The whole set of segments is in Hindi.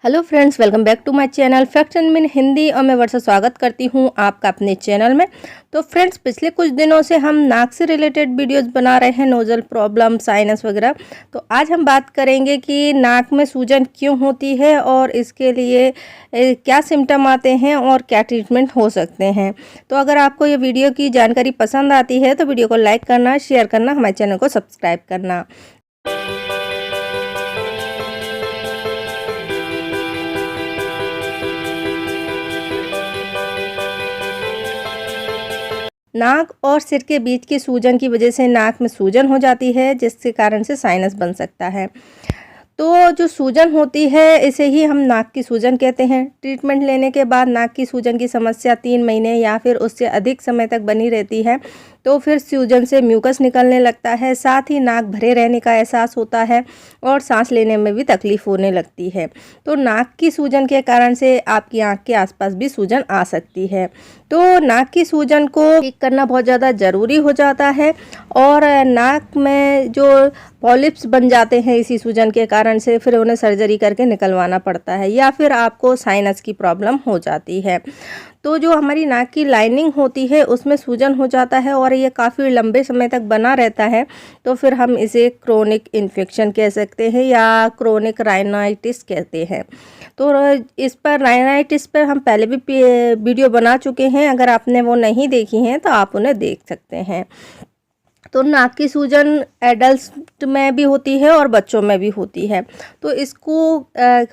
Hello friends, welcome back to my channel facts and min Hindi. और मैं वर्षा स्वागत करती हूं आपका अपने चैनल में। तो फ्रेंड्स, पिछले कुछ दिनों से हम नाक से रिलेटेड वीडियोस बना रहे हैं, नोजल प्रॉब्लम, साइनस वगैरह। तो आज हम बात करेंगे कि नाक में सूजन क्यों होती है और इसके लिए क्या सिम्टम आते हैं और क्या ट्रीटमेंट हो सकते हैं। तो अगर आपको ये वीडियो की जानकारी पसंद आती है तो वीडियो को लाइक करना, शेयर करना, हमारे चैनल को सब्सक्राइब करना। नाक और सिर के बीच की सूजन की वजह से नाक में सूजन हो जाती है, जिसके कारण से साइनस बन सकता है। तो जो सूजन होती है इसे ही हम नाक की सूजन कहते हैं। ट्रीटमेंट लेने के बाद नाक की सूजन की समस्या 3 महीने या फिर उससे अधिक समय तक बनी रहती है। तो फिर सूजन से म्यूकस निकलने लगता है, साथ ही नाक भरे रहने का एहसास होता है और सांस लेने में भी तकलीफ होने लगती है। तो नाक की सूजन के कारण से आपकी आंख के आसपास भी सूजन आ सकती है। तो नाक की सूजन को ठीक करना बहुत ज़्यादा ज़रूरी हो जाता है और नाक में जो पॉलिप्स बन जाते हैं इसी सूजन के कारण से, फिर उन्हें सर्जरी करके निकलवाना पड़ता है या फिर आपको साइनस की प्रॉब्लम हो जाती है। तो जो हमारी नाक की लाइनिंग होती है उसमें सूजन हो जाता है और ये काफ़ी लंबे समय तक बना रहता है, तो फिर हम इसे क्रोनिक इन्फेक्शन कह सकते हैं या क्रोनिक राइनाइटिस कहते हैं। तो इस पर राइनाइटिस पर हम पहले भी वीडियो बना चुके हैं, अगर आपने वो नहीं देखी हैं तो आप उन्हें देख सकते हैं। तो नाक की सूजन एडल्ट में भी होती है और बच्चों में भी होती है। तो इसको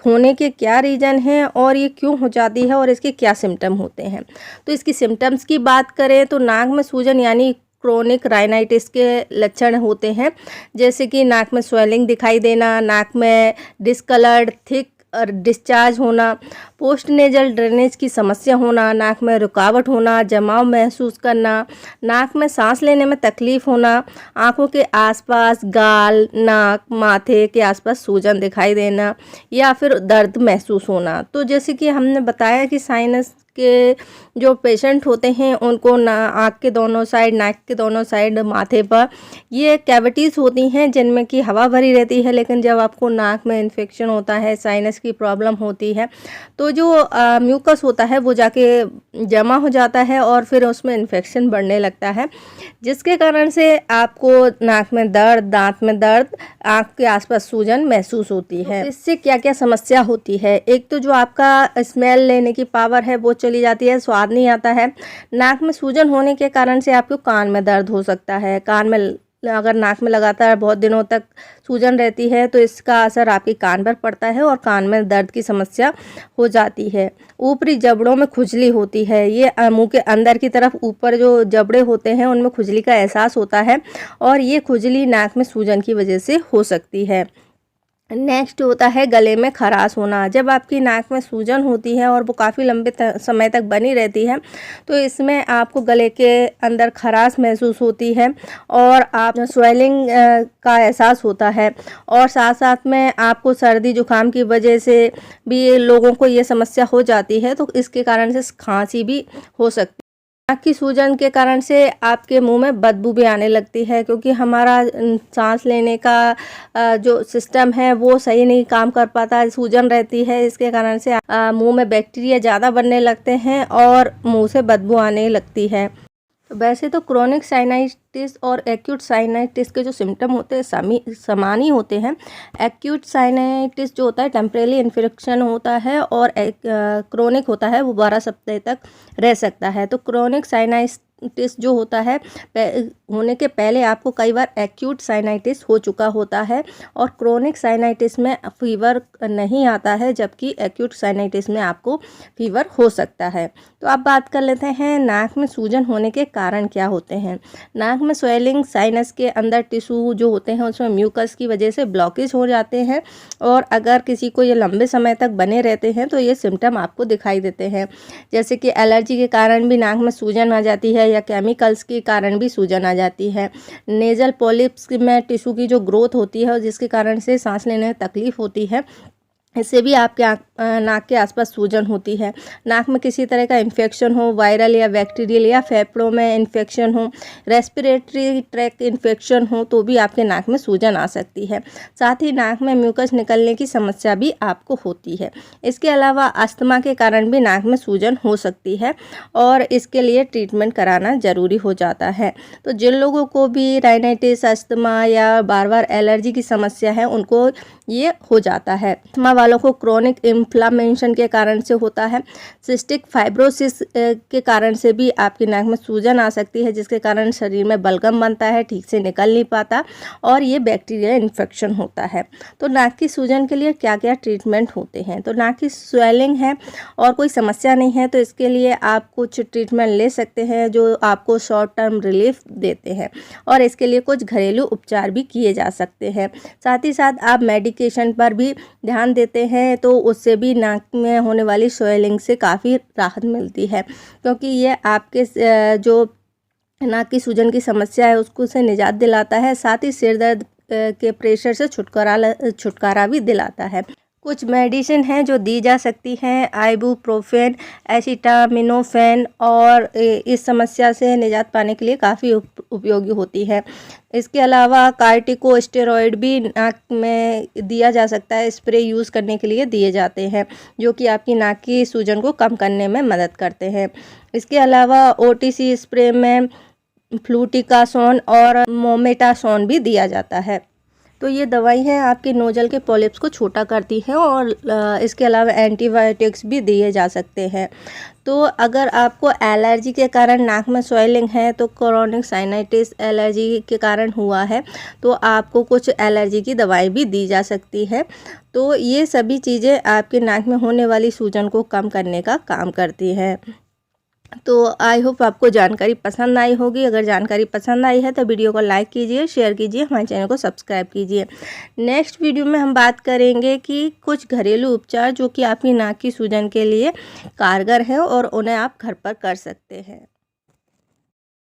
होने के क्या रीज़न हैं और ये क्यों हो जाती है और इसके क्या सिम्टम होते हैं। तो इसकी सिम्टम्स की बात करें तो नाक में सूजन यानी क्रोनिक राइनाइटिस के लक्षण होते हैं, जैसे कि नाक में स्वेलिंग दिखाई देना, नाक में डिस्कलर्ड थिक और डिस्चार्ज होना, पोस्ट नेजल ड्रेनेज की समस्या होना, नाक में रुकावट होना, जमाव महसूस करना, नाक में सांस लेने में तकलीफ होना, आँखों के आसपास, गाल, नाक, माथे के आसपास सूजन दिखाई देना या फिर दर्द महसूस होना। तो जैसे कि हमने बताया कि साइनस के जो पेशेंट होते हैं उनको आँख के दोनों साइड, नाक के दोनों साइड, माथे पर ये कैविटीज़ होती हैं जिनमें कि हवा भरी रहती है, लेकिन जब आपको नाक में इन्फेक्शन होता है, साइनस की प्रॉब्लम होती है, तो जो म्यूकस होता है वो जाके जमा हो जाता है और फिर उसमें इन्फेक्शन बढ़ने लगता है, जिसके कारण से आपको नाक में दर्द, दांत में दर्द, आँख के आसपास सूजन महसूस होती है। तो इससे क्या क्या समस्या होती है, एक तो जो आपका स्मेल लेने की पावर है वो चली जाती है, स्वाद नहीं आता है। नाक में सूजन होने के कारण से आपको कान में दर्द हो सकता है। कान में अगर नाक में लगातार बहुत दिनों तक सूजन रहती है तो इसका असर आपके कान पर पड़ता है और कान में दर्द की समस्या हो जाती है। ऊपरी जबड़ों में खुजली होती है, ये मुंह के अंदर की तरफ ऊपर जो जबड़े होते हैं उनमें खुजली का एहसास होता है और ये खुजली नाक में सूजन की वजह से हो सकती है। नेक्स्ट होता है गले में खराश होना। जब आपकी नाक में सूजन होती है और वो काफ़ी लंबे समय तक बनी रहती है तो इसमें आपको गले के अंदर खराश महसूस होती है और आप स्वेलिंग का एहसास होता है और साथ साथ में आपको सर्दी जुकाम की वजह से भी लोगों को ये समस्या हो जाती है, तो इसके कारण से खांसी भी हो सकती है। नाक की सूजन के कारण से आपके मुंह में बदबू भी आने लगती है, क्योंकि हमारा सांस लेने का जो सिस्टम है वो सही नहीं काम कर पाता, सूजन रहती है, इसके कारण से मुंह में बैक्टीरिया ज़्यादा बनने लगते हैं और मुंह से बदबू आने लगती है। वैसे तो क्रोनिक साइनाइटिस और एक्यूट साइनाइटिस के जो सिम्टम होते हैं समान ही होते हैं। एक्यूट साइनाइटिस जो होता है टेम्परेरी इन्फेक्शन होता है और क्रोनिक होता है वो 12 सप्ताह तक रह सकता है। तो क्रोनिक साइनाइटिस जो होता है होने के पहले आपको कई बार एक्यूट साइनाइटिस हो चुका होता है और क्रोनिक साइनाइटिस में फीवर नहीं आता है, जबकि एक्यूट साइनाइटिस में आपको फीवर हो सकता है। तो अब बात कर लेते हैं नाक में सूजन होने के कारण क्या होते हैं। नाक में स्वेलिंग, साइनस के अंदर टिश्यू जो होते हैं उसमें म्यूकस की वजह से ब्लॉकेज हो जाते हैं और अगर किसी को ये लंबे समय तक बने रहते हैं तो ये सिम्टम आपको दिखाई देते हैं, जैसे कि एलर्जी के कारण भी नाक में सूजन आ जाती है या केमिकल्स के कारण भी सूजन आ जाती है। नेजल पॉलिप्स में टिश्यू की जो ग्रोथ होती है और जिसके कारण से सांस लेने में तकलीफ होती है, इससे भी आपके नाक के आसपास सूजन होती है। नाक में किसी तरह का इन्फेक्शन हो, वायरल या बैक्टीरियल, या फेफड़ों में इन्फेक्शन हो, रेस्पिरेटरी ट्रैक इन्फेक्शन हो, तो भी आपके नाक में सूजन आ सकती है। साथ ही नाक में म्यूकस निकलने की समस्या भी आपको होती है। इसके अलावा अस्थमा के कारण भी नाक में सूजन हो सकती है और इसके लिए ट्रीटमेंट कराना ज़रूरी हो जाता है। तो जिन लोगों को भी राइनाइटिस, अस्थमा या बार बार एलर्जी की समस्या है, उनको ये हो जाता है। अस्थमा वालों को क्रोनिक इन्फ्लामेशन के कारण से होता है। सिस्टिक फाइब्रोसिस के कारण से भी आपकी नाक में सूजन आ सकती है, जिसके कारण शरीर में बलगम बनता है, ठीक से निकल नहीं पाता और ये बैक्टीरिया इन्फेक्शन होता है। तो नाक की सूजन के लिए क्या क्या ट्रीटमेंट होते हैं? तो नाक की स्वेलिंग है और कोई समस्या नहीं है तो इसके लिए आप कुछ ट्रीटमेंट ले सकते हैं जो आपको शॉर्ट टर्म रिलीफ देते हैं, और इसके लिए कुछ घरेलू उपचार भी किए जा सकते हैं। साथ ही साथ आप मेडिकेशन पर भी ध्यान देते हैं तो उससे भी नाक में होने वाली स्वेलिंग से काफ़ी राहत मिलती है, क्योंकि ये आपके जो नाक की सूजन की समस्या है उसको से निजात दिलाता है। साथ ही सिर दर्द के प्रेशर से छुटकारा भी दिलाता है। कुछ मेडिसिन हैं जो दी जा सकती हैं, आइबुप्रोफेन, एसिटामिनोफेन, और इस समस्या से निजात पाने के लिए काफ़ी उपयोगी होती है। इसके अलावा कार्टिकोस्टेरॉइड भी नाक में दिया जा सकता है, स्प्रे यूज़ करने के लिए दिए जाते हैं, जो कि आपकी नाक की सूजन को कम करने में मदद करते हैं। इसके अलावा ओटीसी स्प्रे में फ्लूटिकासोन और मोमेटासोन भी दिया जाता है। तो ये दवाई है आपके नोजल के पॉलिप्स को छोटा करती है, और इसके अलावा एंटीबायोटिक्स भी दिए जा सकते हैं। तो अगर आपको एलर्जी के कारण नाक में स्वेलिंग है, तो क्रोनिक साइनाइटिस एलर्जी के कारण हुआ है, तो आपको कुछ एलर्जी की दवाई भी दी जा सकती है। तो ये सभी चीज़ें आपके नाक में होने वाली सूजन को कम करने का काम करती है। तो आई होप आपको जानकारी पसंद आई होगी। अगर जानकारी पसंद आई है तो वीडियो को लाइक कीजिए, शेयर कीजिए, हमारे चैनल को सब्सक्राइब कीजिए। नेक्स्ट वीडियो में हम बात करेंगे कि कुछ घरेलू उपचार जो कि आपकी नाक की सूजन के लिए कारगर है और उन्हें आप घर पर कर सकते हैं।